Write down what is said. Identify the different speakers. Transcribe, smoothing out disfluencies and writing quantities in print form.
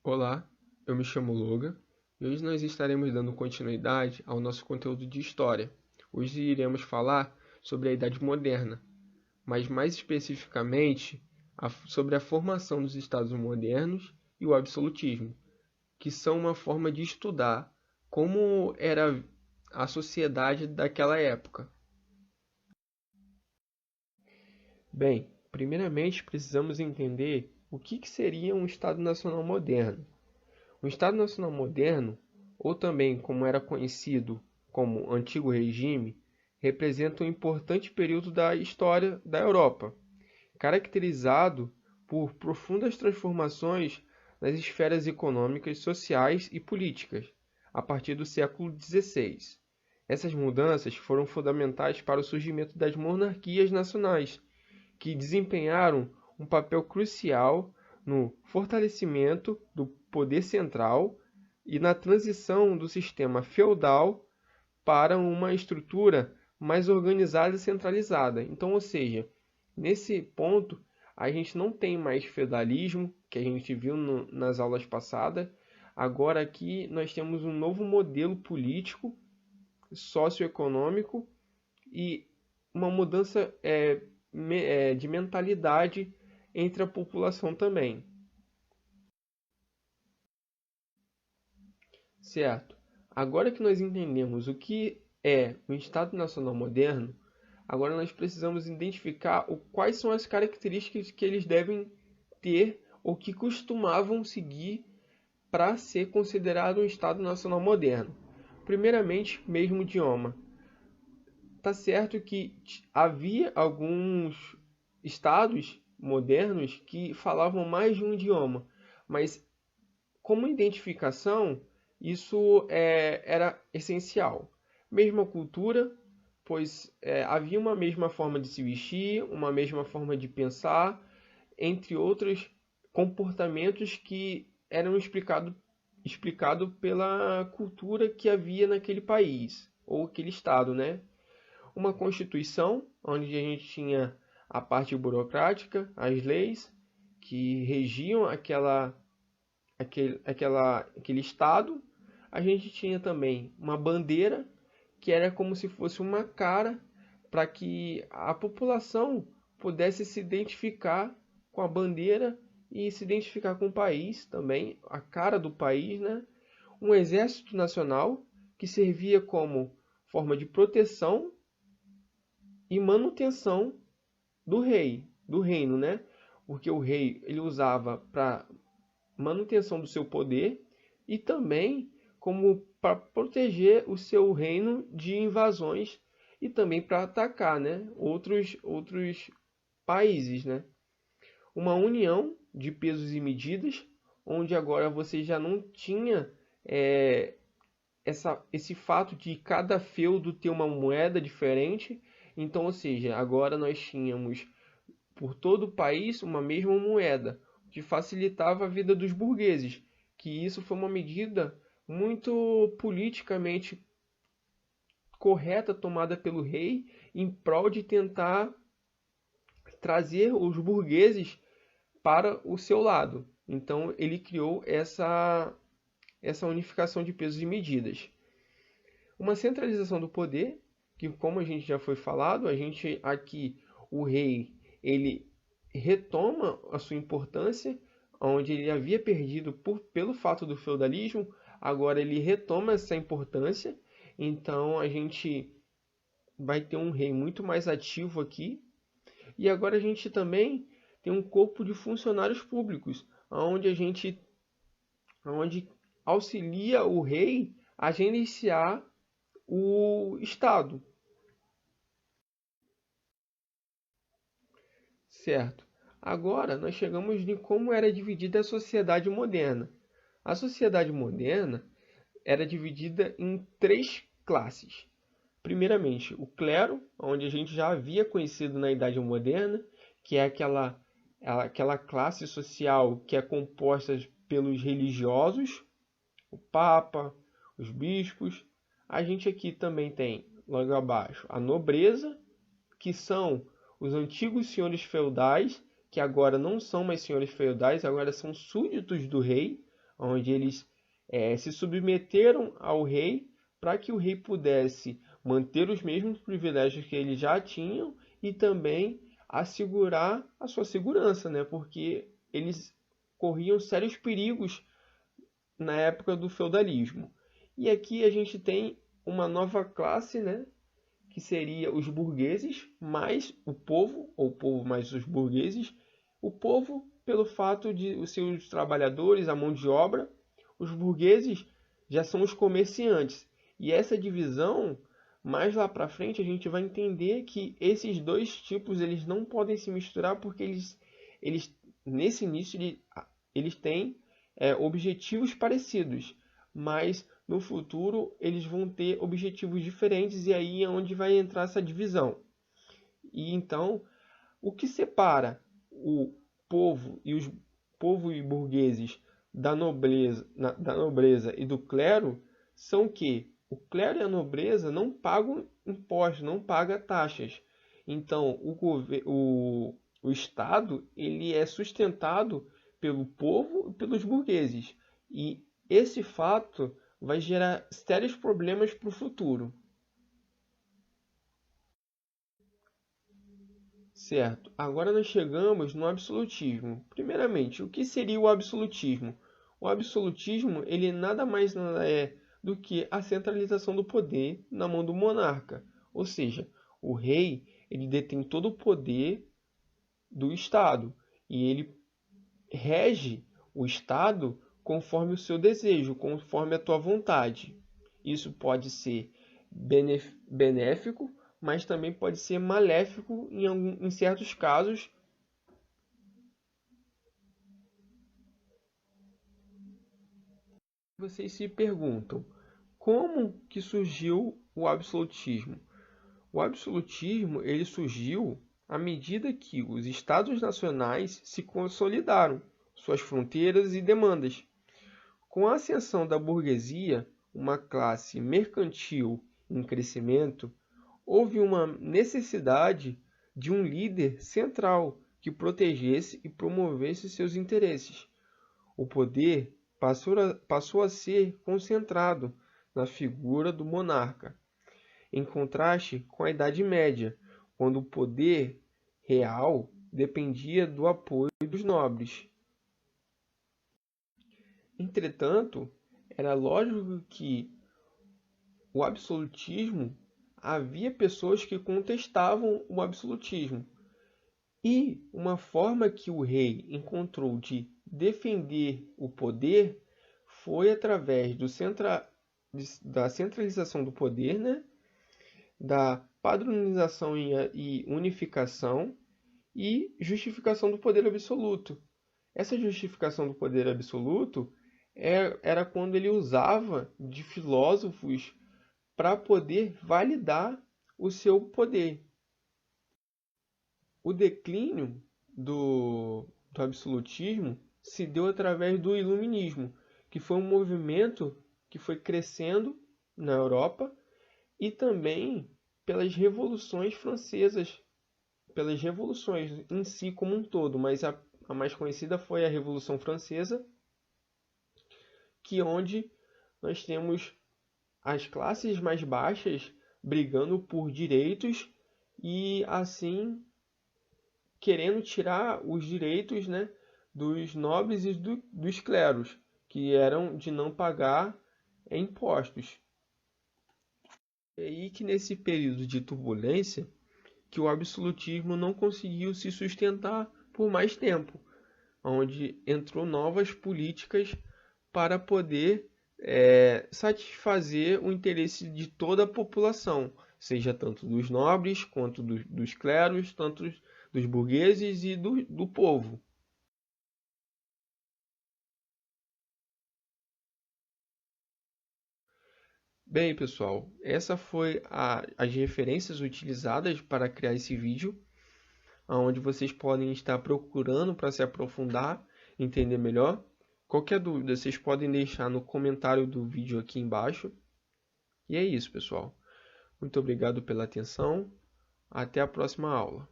Speaker 1: Olá, eu me chamo Logan e hoje nós estaremos dando continuidade ao nosso conteúdo de história. Hoje iremos falar sobre a Idade Moderna, mas mais especificamente sobre a formação dos Estados modernos e o absolutismo, que são uma forma de estudar como era a sociedade daquela época. Bem, primeiramente precisamos entender o que seria um Estado Nacional moderno. O Estado Nacional moderno, ou também como era conhecido como Antigo Regime, representa um importante período da história da Europa, caracterizado por profundas transformações nas esferas econômicas, sociais e políticas, a partir do século XVI. Essas mudanças foram fundamentais para o surgimento das monarquias nacionais, que desempenharam um papel crucial no fortalecimento do poder central e na transição do sistema feudal para uma estrutura mais organizada e centralizada. Então, ou seja, nesse ponto, a gente não tem mais feudalismo, que a gente viu nas aulas passadas. Agora aqui nós temos um novo modelo político, socioeconômico e uma mudança de mentalidade entre a população também. Certo. Agora que nós entendemos o que é um Estado Nacional moderno, agora nós precisamos identificar quais são as características que eles devem ter ou que costumavam seguir para ser considerado um Estado Nacional moderno. Primeiramente, mesmo idioma. Tá certo que havia alguns estados modernos que falavam mais de um idioma, mas como identificação, isso era essencial. Mesma cultura, pois havia uma mesma forma de se vestir, uma mesma forma de pensar, entre outros comportamentos que eram explicado pela cultura que havia naquele país, ou aquele estado, né? Uma constituição, onde a gente tinha a parte burocrática, as leis que regiam aquele estado. A gente tinha também uma bandeira, que era como se fosse uma cara para que a população pudesse se identificar com a bandeira e se identificar com o país também, a cara do país, né? Um exército nacional que servia como forma de proteção e manutenção do reino, né? Porque o rei ele usava para manutenção do seu poder e também como para proteger o seu reino de invasões e também para atacar, né? outros países, né? Uma união de pesos e medidas, onde agora você já não tinha esse fato de cada feudo ter uma moeda diferente. Então, ou seja, agora nós tínhamos por todo o país uma mesma moeda, que facilitava a vida dos burgueses, que isso foi uma medida muito politicamente correta tomada pelo rei em prol de tentar trazer os burgueses para o seu lado. Então ele criou essa unificação de pesos e medidas. Uma centralização do poder, que como a gente já foi falado, a gente aqui o rei ele retoma a sua importância, onde ele havia perdido pelo fato do feudalismo, agora ele retoma essa importância. Então a gente vai ter um rei muito mais ativo aqui. E agora a gente também tem um corpo de funcionários públicos, onde auxilia o rei a gerenciar o Estado. Certo. Agora nós chegamos em como era dividida a sociedade moderna. A sociedade moderna era dividida em três classes. Primeiramente, o clero, onde a gente já havia conhecido na Idade Moderna, que é aquela classe social que é composta pelos religiosos, o Papa, os bispos. A gente aqui também tem, logo abaixo, a nobreza, que são os antigos senhores feudais, que agora não são mais senhores feudais, agora são súditos do rei, onde eles se submeteram ao rei para que o rei pudesse manter os mesmos privilégios que eles já tinham e também assegurar a sua segurança, né? Porque eles corriam sérios perigos na época do feudalismo. E aqui a gente tem uma nova classe, né? Que seria os burgueses mais o povo, ou o povo mais os burgueses. O povo, pelo fato de os seus trabalhadores, a mão de obra. Os burgueses já são os comerciantes. E essa divisão, mais lá para frente, a gente vai entender que esses dois tipos eles não podem se misturar porque eles nesse início, eles têm objetivos parecidos, mas no futuro eles vão ter objetivos diferentes e aí é onde vai entrar essa divisão. E então, o que separa o povo e os povo e burgueses da nobreza e do clero são que o clero e a nobreza não pagam impostos, não pagam taxas. Então, o Estado ele é sustentado pelo povo e pelos burgueses. E esse fato vai gerar sérios problemas para o futuro. Certo, agora nós chegamos no absolutismo. Primeiramente, o que seria o absolutismo? O absolutismo ele nada mais nada é do que a centralização do poder na mão do monarca. Ou seja, o rei ele detém todo o poder do Estado e ele rege o Estado conforme o seu desejo, conforme a tua vontade. Isso pode ser benéfico, mas também pode ser maléfico em certos casos. Vocês se perguntam, como que surgiu o absolutismo? O absolutismo ele surgiu à medida que os estados nacionais se consolidaram, suas fronteiras e demandas. Com a ascensão da burguesia, uma classe mercantil em crescimento, houve uma necessidade de um líder central que protegesse e promovesse seus interesses. O poder passou a ser concentrado na figura do monarca, em contraste com a Idade Média, quando o poder real dependia do apoio dos nobres. Entretanto, era lógico que o absolutismo havia pessoas que contestavam o absolutismo. E uma forma que o rei encontrou de defender o poder foi através da centralização do poder, né? Da padronização e unificação e justificação do poder absoluto. Essa justificação do poder absoluto era quando ele usava de filósofos para poder validar o seu poder. O declínio do absolutismo se deu através do iluminismo, que foi um movimento que foi crescendo na Europa e também pelas revoluções francesas, pelas revoluções em si como um todo, mas a mais conhecida foi a Revolução Francesa, que onde nós temos as classes mais baixas brigando por direitos e assim querendo tirar os direitos, né, dos nobres e dos cleros, que eram de não pagar impostos. É aí que nesse período de turbulência que o absolutismo não conseguiu se sustentar por mais tempo, onde entrou novas políticas para poder satisfazer o interesse de toda a população, seja tanto dos nobres quanto dos cleros, tanto dos burgueses e do povo. Bem, pessoal, essa foi as referências utilizadas para criar esse vídeo, onde vocês podem estar procurando para se aprofundar, entender melhor. Qualquer dúvida, vocês podem deixar no comentário do vídeo aqui embaixo. E é isso, pessoal. Muito obrigado pela atenção. Até a próxima aula.